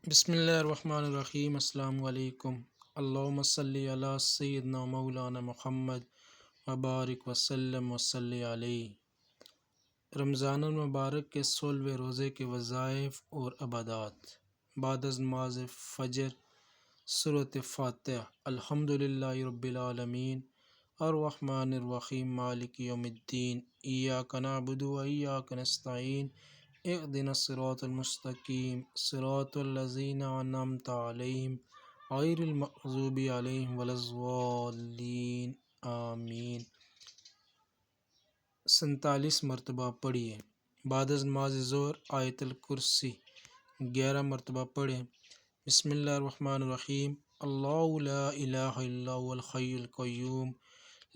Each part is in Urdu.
بسم اللہ الرحمن الرحیم۔ السلام علیکم۔ اللہم صلی علی سیدنا مولانا محمد وبارک وسلم وصلی علیہ۔ رمضان المبارک کے 16ویں روزے کے وظائف اور عبادات۔ بعد از نماز فجر سورۃ فاتحہ۔ الحمدللہ رب العالمین الرحمن الرحیم مالک یوم الدین، ایاک نعبد و ایاک نستعین، اہدنا الصراط المستقیم صراط الذین انعمت علیہم غیر المغضوب علیہم ولا الضالین آمین۔ 47 مرتبہ پڑھیے۔ بعد از نماز ظہر آیت الکرسی 11 مرتبہ پڑھیں۔ بسم اللہ الرحمن الرحیم۔ اللہ لا الہ الا هو الحی القیوم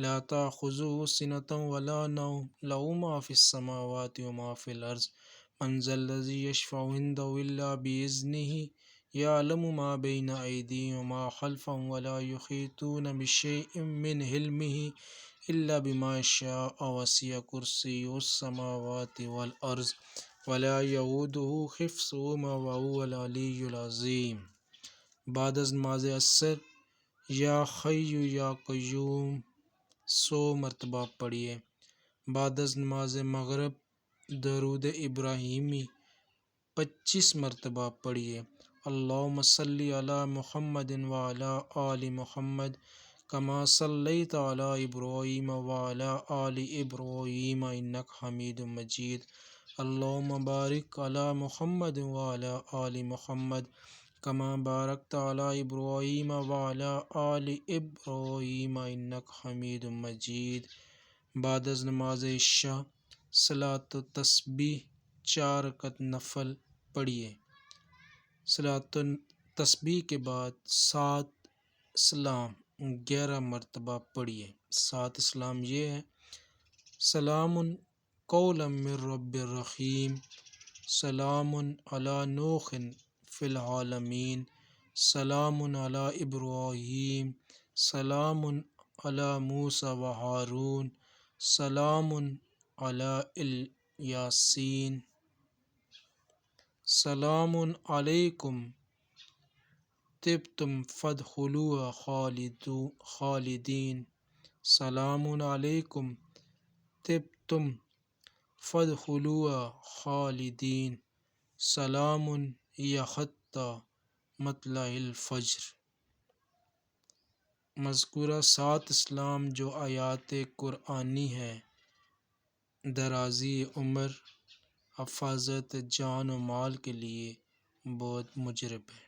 لا تأخذہ سنۃ ولا نوم لہ ما فی السماوات وما فی الارض من ذا الذی یشفع عندہ الا بإذنہ یعلم ما بین ایدیہم وما خلفہم ولا یحیطون بشیء من علمہ الا بما شاء وسع کرسیہ السماوات والارض ولا یئودہ حفظہما وہو العلی العظیم۔ بعد از نماز عصر یا حی یا قیوم 100 مرتبہ پڑھیے۔ بعد از نماز مغرب درود ابراہیمی 25 مرتبہ پڑھیے۔ اللہم صلی علی محمد وعلی آل محمد کما صلیت علی ابراہیم وعلی آل ابراہیم انک حمید مجید۔ اللہم بارک علی محمد وعلی آل محمد کما بارکت علی ابراہیم وعلی آل ابراہیم انک حمید مجید۔ بعد از نماز عشاء صلاۃ التسبیح 4 رکعت نفل پڑھیے۔ صلاۃ التسبیح کے بعد 7 اسلام 11 مرتبہ پڑھیے۔ 7 اسلام یہ ہے: سلام قولا من رب الرحیم، سلام علی نوح فی العالمین، سلام علی ابراہیم، سلام علی موسیٰ و ہارون، سلام علی الیاسین، سلام علیکم طبتم فادخلوها خالدین، سلام علیکم طبتم فادخلوها خالدین، سلام ہی حتی مطلع الفجر۔ مذکورہ 7 اسلام جو آیات قرآنی ہے، درازی عمر، حفاظت جان و مال کے لیے بہت مجرب ہے۔